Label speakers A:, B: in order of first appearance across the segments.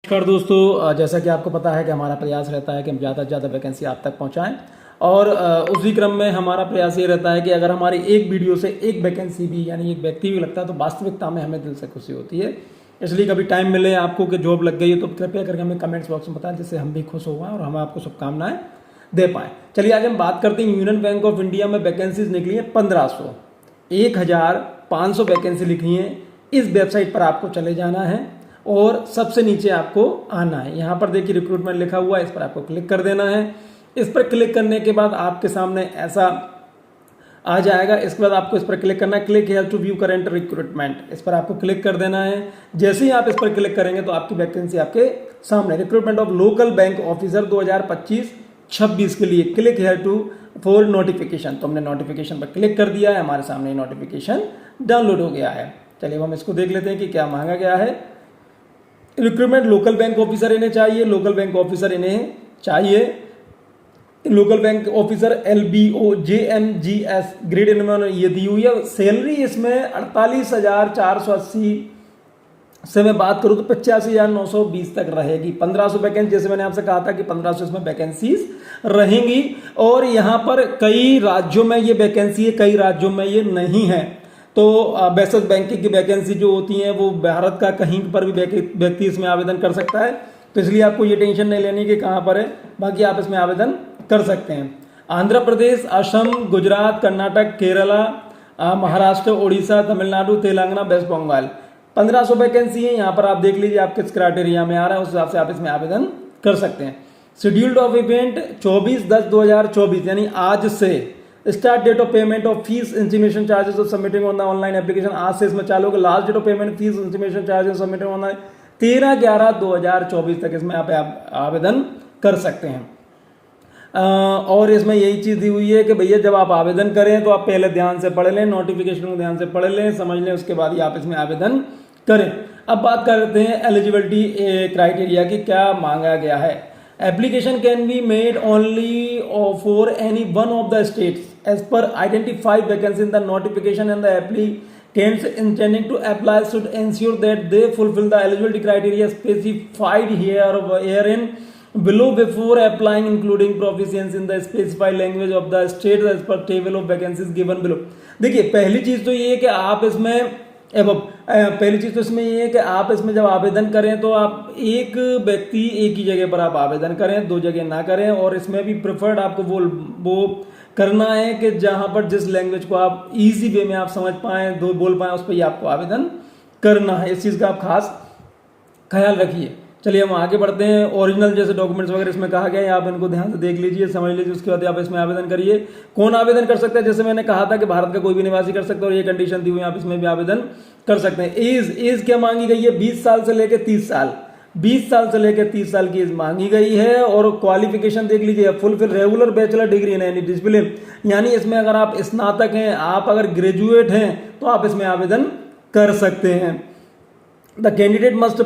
A: नमस्कार दोस्तों, जैसा कि आपको पता है कि हमारा प्रयास रहता है कि हम ज़्यादा से ज़्यादा वैकेंसी आप तक पहुंचाएं और उसी क्रम में हमारा प्रयास ये रहता है कि अगर हमारी एक वीडियो से एक वैकेंसी भी यानी एक व्यक्ति भी लगता है तो वास्तविकता में हमें दिल से खुशी होती है। इसलिए कभी टाइम मिले आपको कि जॉब लग गई है तो कृपया करके हमें कमेंट्स बॉक्स में बताएं, जिससे हम भी खुश हो पाएं और हम आपको शुभकामनाएं दे पाएँ। चलिए आज हम बात करते हैं यूनियन बैंक ऑफ इंडिया में वैकेंसीज निकली है 1500 वैकेंसी लिखी है। इस वेबसाइट पर आपको चले जाना है और सबसे नीचे आपको आना है। यहाँ पर देखिए रिक्रूटमेंट लिखा हुआ है, इस पर आपको क्लिक कर देना है। इस पर क्लिक करने के बाद आपके सामने ऐसा आ जाएगा। इसके बाद आपको इस पर क्लिक करना है, click here to view current recruitment, इस पर आपको क्लिक कर देना है। जैसे ही आप इस पर क्लिक करेंगे तो आपकी वैकेंसी आपके सामने recruitment of local bank officer 2025-26 के लिए click here to for notification. तो हमने नोटिफिकेशन पर क्लिक कर दिया है, हमारे सामने नोटिफिकेशन डाउनलोड हो गया है। चलिए हम इसको देख लेते हैं कि क्या मांगा गया है। रिक्रूटमेंट लोकल बैंक ऑफिसर इन्हें चाहिए, लोकल बैंक ऑफिसर इन्हें चाहिए, local bank officer LBO JMGS grade इन्होंने ये दी हुई है। सैलरी इसमें 48,480 से मैं बात करूं तो 85,920 तक रहेगी। 1500 वैकेंसी, जैसे मैंने आपसे कहा था कि 1500 इसमें वैकेंसीज रहेंगी और यहाँ पर कई राज्यों में ये वैकेंसी है, कई राज्यों में ये नहीं है। तो बेसिस बैंकिंग की वैकेंसी जो होती हैं वो भारत का कहीं पर भी व्यक्ति इसमें आवेदन कर सकता है, तो इसलिए आपको ये टेंशन नहीं लेनी कि कहाँ पर है, बाकी आप इसमें आवेदन कर सकते हैं। आंध्र प्रदेश, असम, गुजरात, कर्नाटक, केरला, महाराष्ट्र, उड़ीसा, तमिलनाडु, तेलंगाना, वेस्ट बंगाल 1500 वैकेंसी है। यहाँ पर आप देख लीजिए आप किस क्राइटेरिया में आ रहा है, उस हिसाब से आप इसमें आवेदन कर सकते हैं। शेड्यूल्ड ऑफ इवेंट 24/10/2024 यानी आज से। Start date of payment of fees intimation charges of submitting on the online application, आज से इसमें चालू होगा। Last date of payment fees intimation charges submitting online 13/11/2024 तक इसमें आप आवेदन कर सकते हैं। और इसमें यही चीज दी हुई है कि भैया जब आप आवेदन करें तो आप पहले ध्यान से पढ़ लें, नोटिफिकेशन को ध्यान से पढ़ लें, समझ लें, उसके बाद ही आप इसमें आवेदन करें। अब बात करते हैं एलिजिबिलिटी क्राइटेरिया की, क्या मांगा गया है। Application can be made only for any one of the states as per identified vacancy in the notification, and the applicants intending to apply should ensure that they fulfill the eligibility criteria specified herein below before applying, including proficiency in the specified language of the state as per table of vacancies given below। देखिए पहली चीज तो ये है कि आप इसमें पहली चीज तो इसमें ये है कि आप इसमें जब आवेदन करें तो आप एक व्यक्ति एक ही जगह पर आप आवेदन करें, दो जगह ना करें। और इसमें भी प्रेफर्ड आपको वो करना है कि जहां पर जिस लैंग्वेज को आप इजी वे में आप समझ पाएं, दो बोल पाएं, उस पर ही आपको आवेदन करना है। इस चीज का आप खास ख्याल रखिए। चलिए हम आगे बढ़ते हैं। ओरिजिनल जैसे डॉक्यूमेंट्स वगैरह इसमें कहा गया है, आप इनको ध्यान से देख लीजिए, समझ लीजिए, उसके बाद आप इसमें आवेदन करिए। कौन आवेदन कर सकता है, जैसे मैंने कहा था कि भारत का कोई भी निवासी कर सकता है और ये कंडीशन दी हुई है, आप इसमें भी आवेदन कर सकते हैं। एज क्या मांगी गई है, 20 साल से लेकर 30 साल, 20 साल से लेकर 30 साल की एज मांगी गई है। और क्वालिफिकेशन देख लीजिए, fulfil regular bachelor degree in any discipline, यानी इसमें अगर आप स्नातक हैं, आप अगर ग्रेजुएट हैं तो आप इसमें आवेदन कर सकते हैं। The candidate must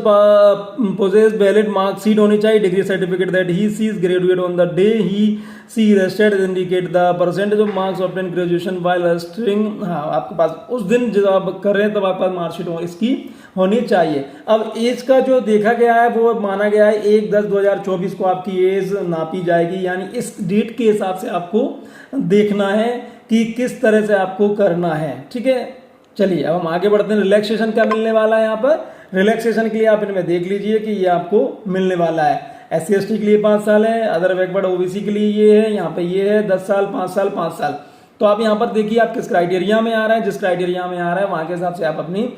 A: possess valid marksheet होनी चाहिए, degree certificate that he she is graduate on the day he she registered indicate the percentage of marks obtain graduation while registering. हाँ, आपके पास उस दिन जब आप कर रहे हैं तब आपके पास मार्कशीट इसकी होनी चाहिए। अब एज का जो देखा गया है वो माना गया है 1/10/2024 को आपकी एज नापी जाएगी, यानी इस डेट के हिसाब से आपको देखना है कि किस तरह से आपको करना है। ठीक है, चलिए अब हम आगे बढ़ते हैं। रिलैक्सेशन क्या मिलने वाला है यहाँ पर, रिलैक्सेशन के लिए आप इनमें देख लीजिए कि ये आपको मिलने वाला है। SC/ST के लिए 5 साल है, अदर बैकवर्ड OBC के लिए ये है, यहाँ पे ये है 10 साल, 5 साल, 5 साल। तो आप यहाँ पर देखिए आप किस क्राइटेरिया में आ रहा है, जिस क्राइटेरिया में आ रहा है वहां के हिसाब से आप अपनी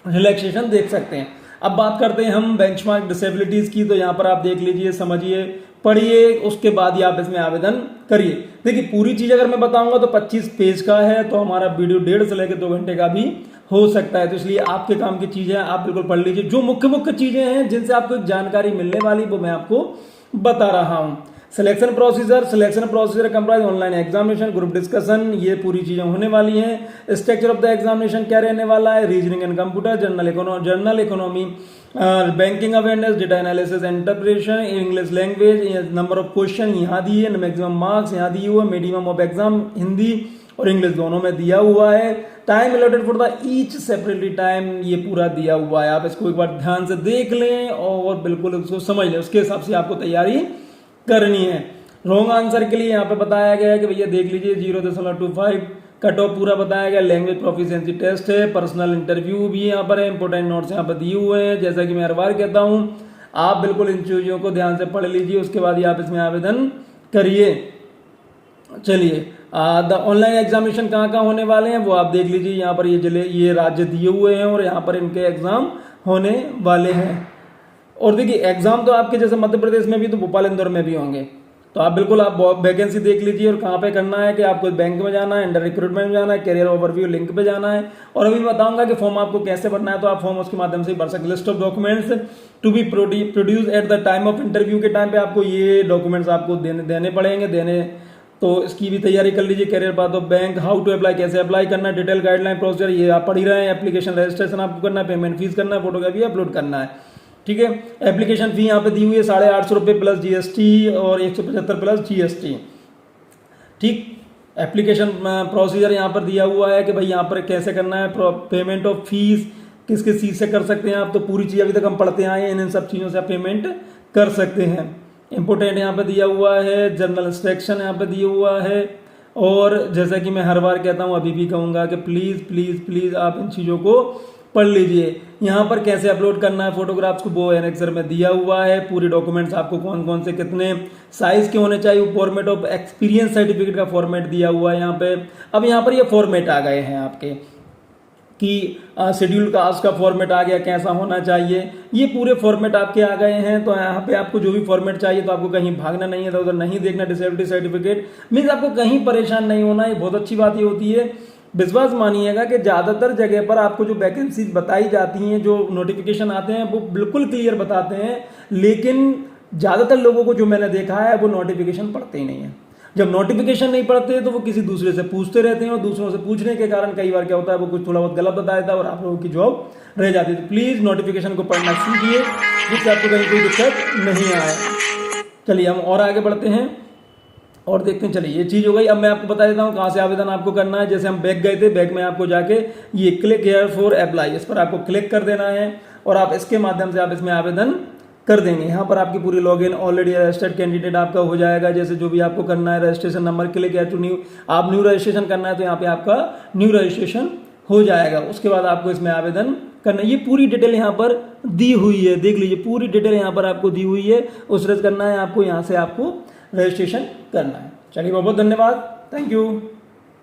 A: रिलैक्सेशन देख सकते हैं। अब बात करते हैं हम बेंचमार्क डिसेबिलिटीज की, तो यहाँ पर आप देख लीजिए, समझिए, पढ़िए, उसके बाद ही आप इसमें आवेदन करिए। देखिए पूरी चीज अगर मैं बताऊंगा तो 25 पेज का है, तो हमारा वीडियो 1.5 से लेकर 2 घंटे का भी हो सकता है। तो इसलिए आपके काम की चीजें आप बिल्कुल पढ़ लीजिए। जो मुख्य मुख्य चीजें हैं जिनसे आपको जानकारी मिलने वाली वो मैं आपको बता रहा हूं। Selection procedure comprise online examination, group discussion, ये पूरी चीजें होने वाली हैं। स्ट्रक्चर ऑफ द एग्जामिनेशन क्या रहने वाला है, reasoning and computer, general economy, banking awareness, data analysis, interpretation, English language, number of question यहाँ दिए है, मैक्सिमम मार्क्स यहाँ दिए हुए, मीडियम ऑफ एग्जाम हिंदी और इंग्लिश दोनों में दिया हुआ है। Time allotted for the each separately time ये पूरा दिया हुआ है, आप इसको एक बार ध्यान से देख लें और बिल्कुल उसको समझ लें, उसके हिसाब से आपको तैयारी करनी है। रॉन्ग आंसर के लिए यहाँ पे बताया गया है कि भैया देख लीजिए 0.25 कट ऑफ पूरा बताया गया, लैंग्वेज प्रोफिशिएंसी टेस्ट है, पर्सनल इंटरव्यू भी यहाँ पर है, इंपोर्टेंट नोट्स यहाँ पर दिए हुए हैं। जैसा कि मैं हर बार कहता हूँ आप बिल्कुल इन चीज़ों को ध्यान से पढ़ लीजिए, उसके बाद ही आप इसमें आवेदन करिए। चलिए द ऑनलाइन एग्जामिनेशन कहाँ कहाँ होने वाले हैं वो आप देख लीजिए, यहाँ पर ये जिले ये राज्य दिए हुए हैं और यहाँ पर इनके एग्जाम होने वाले हैं। और देखिए एग्जाम तो आपके जैसे मध्य प्रदेश में भी तो भोपाल इंदौर में भी होंगे, तो आप बिल्कुल आप वैकेंसी देख लीजिए और कहाँ पे करना है कि आपको बैंक में जाना है, अंडर रिक्रूटमेंट में जाना है, कैरियर ओवरव्यू लिंक पे जाना है। और अभी बताऊंगा कि फॉर्म आपको कैसे भरना है, तो आप फॉर्म उसके माध्यम से भर सकते। List of documents to be produce at the time of interview के टाइम पे आपको ये डॉक्यूमेंट्स आपको देने पड़ेंगे तो इसकी भी तैयारी कर लीजिए। Career path of bank, how to apply, कैसे अप्लाई करना है, डिटेल गाइडलाइन प्रोसीजर ये आप पढ़ ही रहे हैं। एप्लीकेशन रजिस्ट्रेशन आपको करना है, पेमेंट फीस करना है, फोटोकॉपी अपलोड करना है, ठीक है। एप्लीकेशन फी यहाँ पे दी हुई है 850 रुपये प्लस जीएसटी और 175 प्लस जीएसटी, ठीक। एप्लीकेशन प्रोसीजर यहाँ पर दिया हुआ है कि भाई यहाँ पर कैसे करना है, पेमेंट ऑफ फीस किस किस चीज़ से कर सकते हैं आप, तो पूरी चीज़ अभी तक हम पढ़ते आए हैं, इन सब चीज़ों से आप पेमेंट कर सकते हैं। इंपोर्टेंट यहाँ पे दिया हुआ है, जनरल इंस्ट्रक्शन यहाँ पे दिया हुआ है। और जैसा कि मैं हर बार कहता हूँ अभी भी कहूँगा कि प्लीज़ प्लीज़ प्लीज़ आप इन चीज़ों को पढ़ लीजिए। यहाँ पर कैसे अपलोड करना है फोटोग्राफ्स को वो एनेक्सर में दिया हुआ है, पूरी डॉक्यूमेंट्स आपको कौन कौन से कितने साइज के होने चाहिए, फॉर्मेट ऑफ एक्सपीरियंस सर्टिफिकेट का फॉर्मेट दिया हुआ है यहाँ पे। अब यहाँ पर ये फॉर्मेट आ गए हैं आपके कि शेड्यूल कास्ट का फॉर्मेट आ गया, कैसा होना चाहिए, ये पूरे फॉर्मेट आपके आ गए हैं। तो यहाँ पे आपको जो भी फॉर्मेट चाहिए, तो आपको कहीं भागना नहीं है, तो उधर नहीं देखना। डिसेबिलिटी सर्टिफिकेट मीन्स आपको कहीं परेशान नहीं होना, ये बहुत अच्छी बात ये होती है। विश्वास मानिएगा कि ज़्यादातर जगह पर आपको जो वैकेंसीज बताई जाती हैं, जो नोटिफिकेशन आते हैं वो बिल्कुल क्लियर बताते हैं, लेकिन ज़्यादातर लोगों को जो मैंने देखा है वो नोटिफिकेशन पढ़ते ही नहीं है। जब नोटिफिकेशन नहीं पढ़ते तो वो किसी दूसरे से पूछते रहते हैं और दूसरों से पूछने के कारण कई बार क्या होता है वो कुछ थोड़ा बहुत गलत बता देता है और आप लोगों की जॉब रह जाती है। तो प्लीज़ नोटिफिकेशन को पढ़ना सीखिए जिससे आपको कहीं कोई दिक्कत नहीं आए। चलिए हम और आगे बढ़ते हैं और देखते हैं। चलिए ये चीज़ हो गई। अब मैं आपको बता देता हूँ कहाँ से आवेदन आपको करना है। जैसे हम बैक गए थे, बैक में आपको जाके ये क्लिक हियर फॉर अप्लाई, इस पर आपको क्लिक कर देना है और आप इसके माध्यम से आप इसमें आवेदन कर देंगे। यहाँ पर आपकी पूरी लॉगिन ऑलरेडी रजिस्टर्ड कैंडिडेट आपका हो जाएगा। जैसे जो भी आपको करना है, registration number click here to new, आप न्यू रजिस्ट्रेशन करना है तो यहाँ पे आपका न्यू रजिस्ट्रेशन हो जाएगा। उसके बाद आपको इसमें आवेदन करना है। ये पूरी डिटेल यहाँ पर दी हुई है, देख लीजिए पूरी डिटेल यहाँ पर आपको दी हुई है। उस रज करना है आपको, यहाँ से आपको रजिस्ट्रेशन करना है। चलिए बहुत बहुत धन्यवाद, थैंक यू।